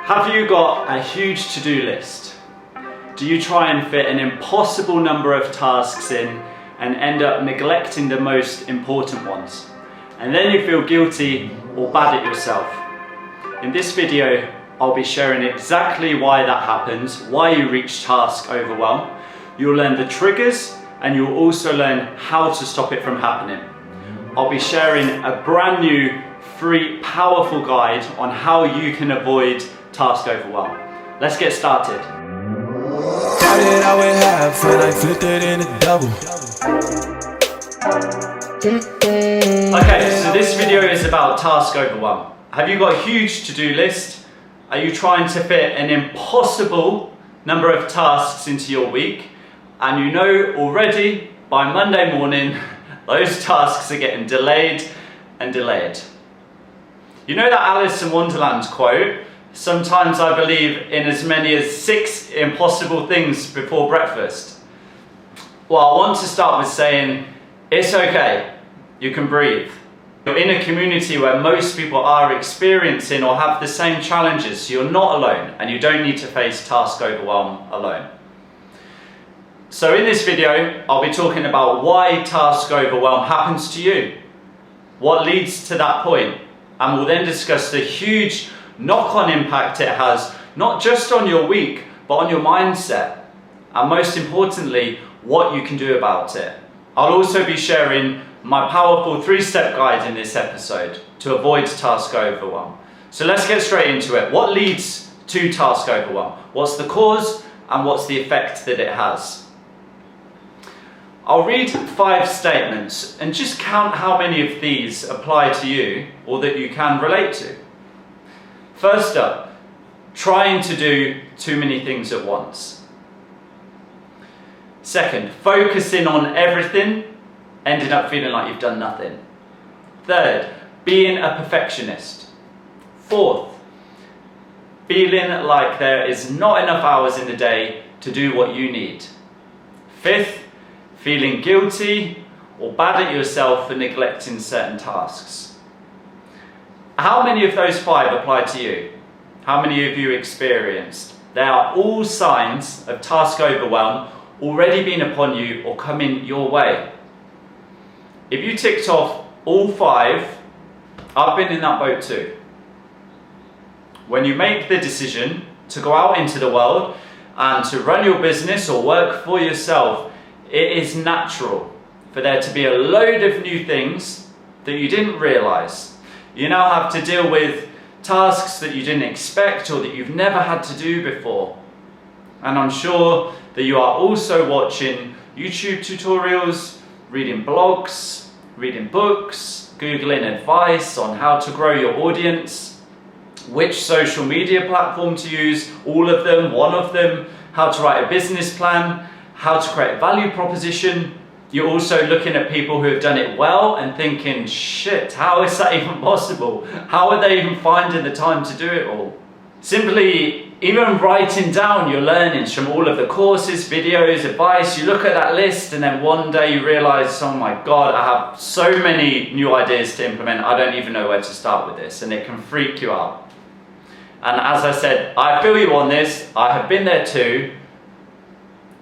Have you got a huge to-do list? Do you try and fit an impossible number of tasks in and end up neglecting the most important ones? And then you feel guilty or bad at yourself. In this video, I'll be sharing exactly why that happens, why you reach task overwhelm. You'll learn the triggers and you'll also learn how to stop it from happening. I'll be sharing a brand new, free, powerful guide on how you can avoid task overwhelm. Let's get started. Started out with half and I flipped it into double. Okay, so this video is about task overwhelm. Have you got a huge to-do list? Are you trying to fit an impossible number of tasks into your week? And you know already by Monday morning, those tasks are getting delayed and delayed. You know that Alice in Wonderland quote? Sometimes I believe in as many as 6 impossible things before breakfast. Well, I want to start with saying, it's okay, you can breathe. You're in a community where most people are experiencing or have the same challenges, so you're not alone and you don't need to face task overwhelm alone. So in this video, I'll be talking about why task overwhelm happens to you, what leads to that point, and we'll then discuss the huge knock-on impact it has, not just on your week, but on your mindset, and most importantly, what you can do about it. I'll also be sharing my powerful 3-step guide in this episode to avoid task overwhelm. So let's get straight into it. What leads to task overwhelm? What's the cause and what's the effect that it has? I'll read 5 statements and just count how many of these apply to you or that you can relate to. First up, trying to do too many things at once. Second, focusing on everything, ending up feeling like you've done nothing. Third, being a perfectionist. Fourth, feeling like there is not enough hours in the day to do what you need. Fifth, feeling guilty or bad at yourself for neglecting certain tasks. How many of those 5 apply to you? How many of you experienced? They are all signs of task overwhelm already being upon you or coming your way. If you ticked off all 5, I've been in that boat too. When you make the decision to go out into the world and to run your business or work for yourself, it is natural for there to be a load of new things that you didn't realise. You now have to deal with tasks that you didn't expect or that you've never had to do before. And I'm sure that you are also watching YouTube tutorials, reading blogs, reading books, Googling advice on how to grow your audience, which social media platform to use, all of them, one of them, how to write a business plan, how to create a value proposition. You're also looking at people who have done it well and thinking, shit, how is that even possible? How are they even finding the time to do it all? Simply, even writing down your learnings from all of the courses, videos, advice, you look at that list and then one day you realize, oh my God, I have so many new ideas to implement, I don't even know where to start with this, and it can freak you out. And as I said, I feel you on this, I have been there too,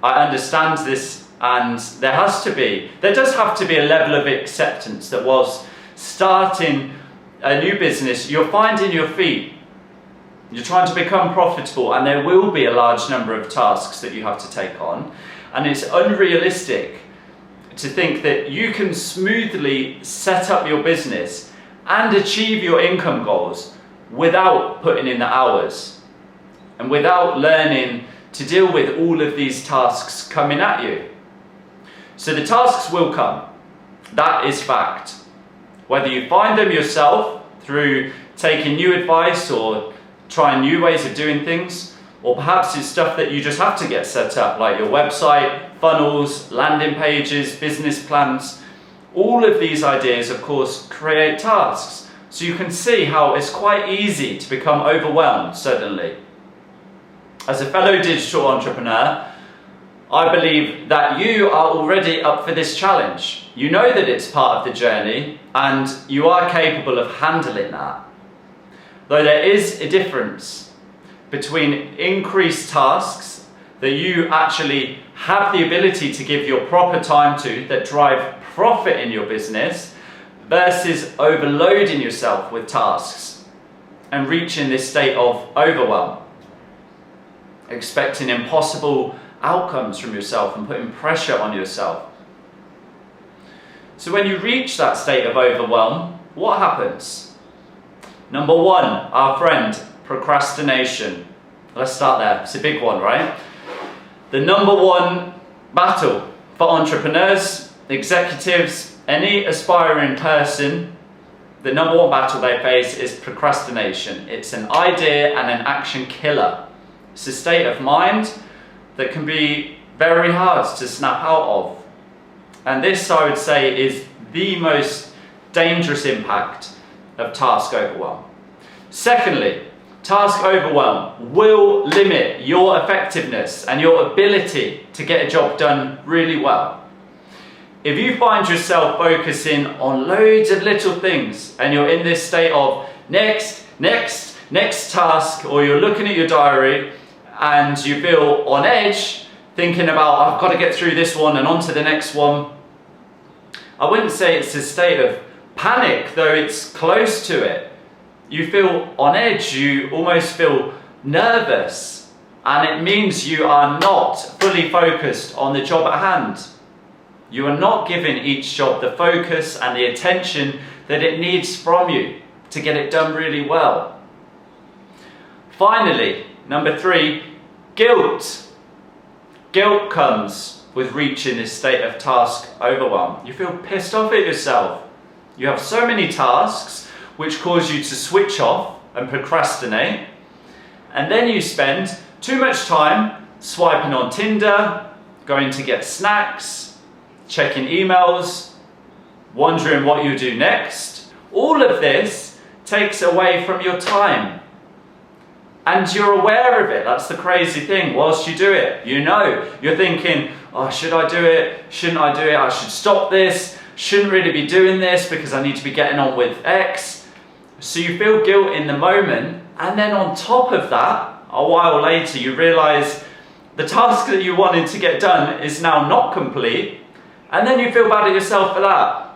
I understand this. And there does have to be a level of acceptance that whilst starting a new business, you're finding your feet. You're trying to become profitable and there will be a large number of tasks that you have to take on. And it's unrealistic to think that you can smoothly set up your business and achieve your income goals without putting in the hours and without learning to deal with all of these tasks coming at you. So the tasks will come, that is fact. Whether you find them yourself through taking new advice or trying new ways of doing things, or perhaps it's stuff that you just have to get set up, like your website, funnels, landing pages, business plans. All of these ideas, of course, create tasks. So you can see how it's quite easy to become overwhelmed suddenly. As a fellow digital entrepreneur, I believe that you are already up for this challenge. You know that it's part of the journey and you are capable of handling that. Though there is a difference between increased tasks that you actually have the ability to give your proper time to, that drive profit in your business, versus overloading yourself with tasks and reaching this state of overwhelm, expecting impossible outcomes from yourself and putting pressure on yourself. So when you reach that state of overwhelm, what happens? Number one, our friend, procrastination. Let's start there. It's a big one, right? The number one battle for entrepreneurs, executives, any aspiring person, the number one battle they face is procrastination. It's an idea and an action killer. It's a state of mind that can be very hard to snap out of. And this, I would say, is the most dangerous impact of task overwhelm. Secondly, task overwhelm will limit your effectiveness and your ability to get a job done really well. If you find yourself focusing on loads of little things and you're in this state of next task, or you're looking at your diary and you feel on edge, thinking about, I've got to get through this one and on to the next one, I wouldn't say it's a state of panic, though it's close to it. You feel on edge, you almost feel nervous, and it means you are not fully focused on the job at hand. You are not giving each job the focus and the attention that it needs from you to get it done really well. Finally, number three, guilt. Guilt comes with reaching this state of task overwhelm. You feel pissed off at yourself. You have so many tasks which cause you to switch off and procrastinate, and then you spend too much time swiping on Tinder, going to get snacks, checking emails, wondering what you do next. All of this takes away from your time. And you're aware of it. That's the crazy thing. Whilst you do it, you know, you're thinking, oh, should I do it? Shouldn't I do it? I should stop this. Shouldn't really be doing this because I need to be getting on with X. So you feel guilt in the moment. And then on top of that, a while later, you realize the task that you wanted to get done is now not complete. And then you feel bad at yourself for that.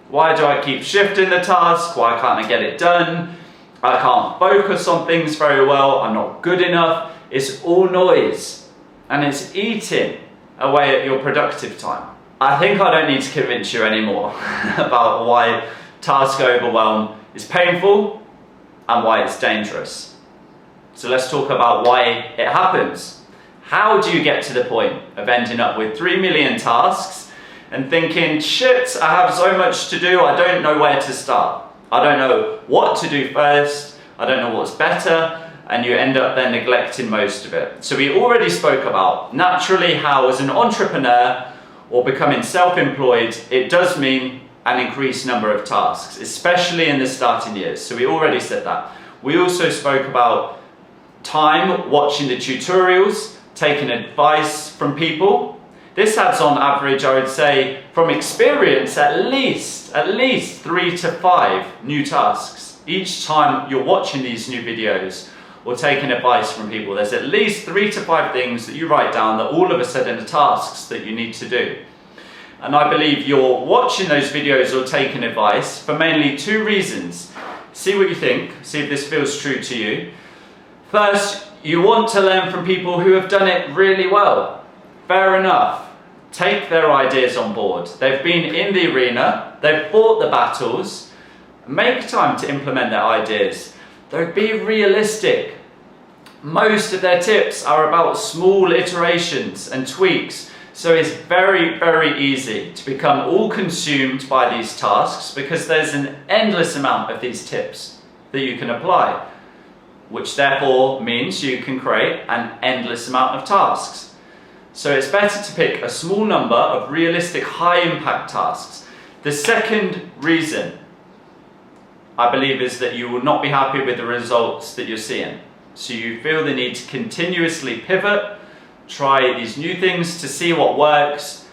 Why do I keep shifting the task? Why can't I get it done? I can't focus on things very well. I'm not good enough. It's all noise, and it's eating away at your productive time. I think I don't need to convince you anymore about why task overwhelm is painful and why it's dangerous. So let's talk about why it happens. How do you get to the point of ending up with 3 million tasks and thinking, shit, I have so much to do, I don't know where to start. I don't know what to do first, I don't know what's better, and you end up then neglecting most of it. So we already spoke about naturally how as an entrepreneur or becoming self-employed, it does mean an increased number of tasks, especially in the starting years. So we already said that. We also spoke about time, watching the tutorials, taking advice from people. This adds on average, I would say, from experience, at least 3 to 5 new tasks. Each time you're watching these new videos or taking advice from people, there's at least 3 to 5 things that you write down that all of a sudden are tasks that you need to do. And I believe you're watching those videos or taking advice for mainly 2 reasons. See what you think, see if this feels true to you. First, you want to learn from people who have done it really well. Fair enough. Take their ideas on board. They've been in the arena, they've fought the battles. Make time to implement their ideas. Though be realistic. Most of their tips are about small iterations and tweaks, so it's very, very easy to become all consumed by these tasks because there's an endless amount of these tips that you can apply, which therefore means you can create an endless amount of tasks. So it's better to pick a small number of realistic high impact tasks. The second reason I believe is that you will not be happy with the results that you're seeing. So you feel the need to continuously pivot, try these new things to see what works,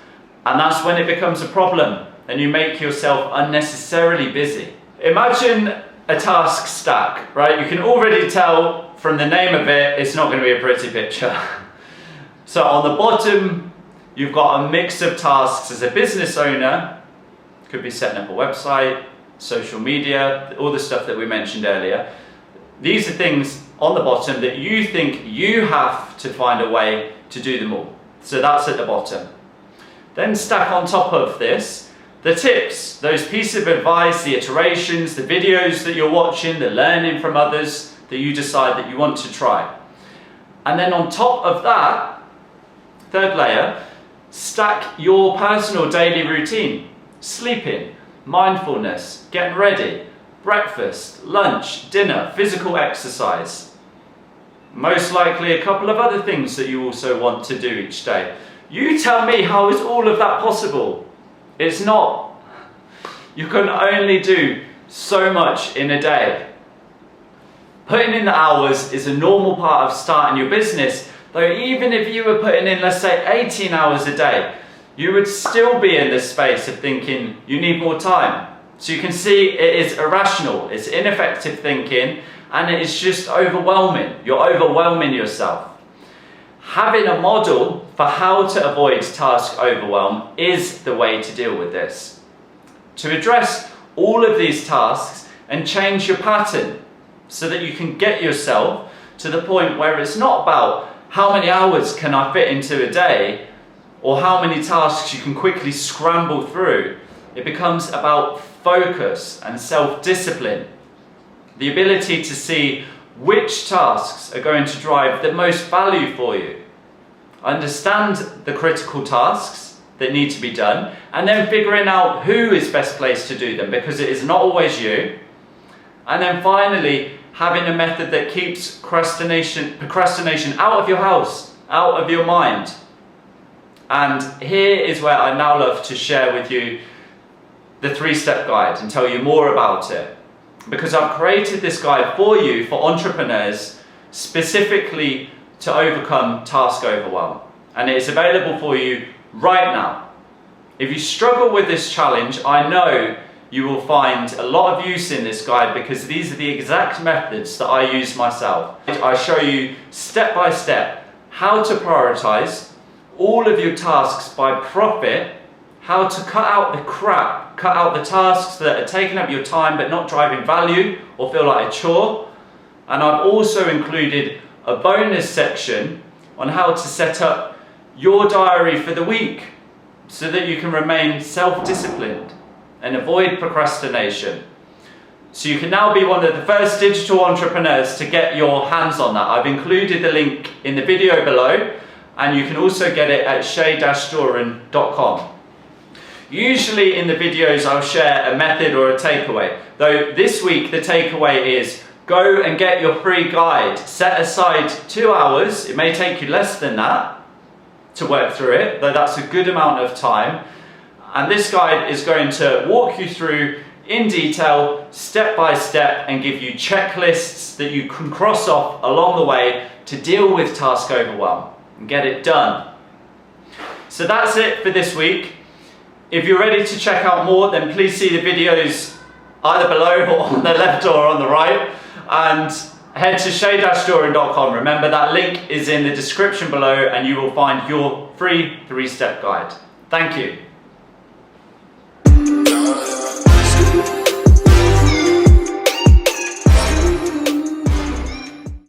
and that's when it becomes a problem and you make yourself unnecessarily busy. Imagine a task stack, right? You can already tell from the name of it, it's not going to be a pretty picture. So on the bottom, you've got a mix of tasks as a business owner. Could be setting up a website, social media, all the stuff that we mentioned earlier. These are things on the bottom that you think you have to find a way to do them all. So that's at the bottom. Then stack on top of this the tips, those pieces of advice, the iterations, the videos that you're watching, the learning from others that you decide that you want to try. And then on top of that, third layer, stack your personal daily routine. Sleeping, mindfulness, getting ready, breakfast, lunch, dinner, physical exercise. Most likely a couple of other things that you also want to do each day. You tell me, how is all of that possible? It's not. You can only do so much in a day. Putting in the hours is a normal part of starting your business, though even if you were putting in, let's say, 18 hours a day, you would still be in this space of thinking you need more time. So you can see it is irrational, it's ineffective thinking, and it is just overwhelming. You're overwhelming yourself. Having a model for how to avoid task overwhelm is the way to deal with this. To address all of these tasks and change your pattern so that you can get yourself to the point where it's not about how many hours can I fit into a day or how many tasks you can quickly scramble through. It becomes about focus and self-discipline. The ability to see which tasks are going to drive the most value for you. Understand the critical tasks that need to be done, and then figuring out who is best placed to do them, because it is not always you. And then finally, having a method that keeps procrastination out of your house, out of your mind. And here is where I now love to share with you the 3-step guide and tell you more about it. Because I've created this guide for you, for entrepreneurs, specifically to overcome task overwhelm. And it is available for you right now. If you struggle with this challenge, I know you will find a lot of use in this guide, because these are the exact methods that I use myself. I show you step by step how to prioritize all of your tasks by profit, how to cut out the crap, cut out the tasks that are taking up your time but not driving value or feel like a chore. And I've also included a bonus section on how to set up your diary for the week so that you can remain self-disciplined and avoid procrastination. So you can now be one of the first digital entrepreneurs to get your hands on that. I've included the link in the video below, and you can also get it at shay-doran.com. Usually in the videos I'll share a method or a takeaway, though this week the takeaway is go and get your free guide. Set aside 2 hours, it may take you less than that to work through it, though that's a good amount of time. And this guide is going to walk you through in detail, step by step, and give you checklists that you can cross off along the way to deal with task overwhelm and get it done. So that's it for this week. If you're ready to check out more, then please see the videos either below or on the left or on the right, and head to shay-doran.com. Remember, that link is in the description below, and you will find your free 3-step guide. Thank you.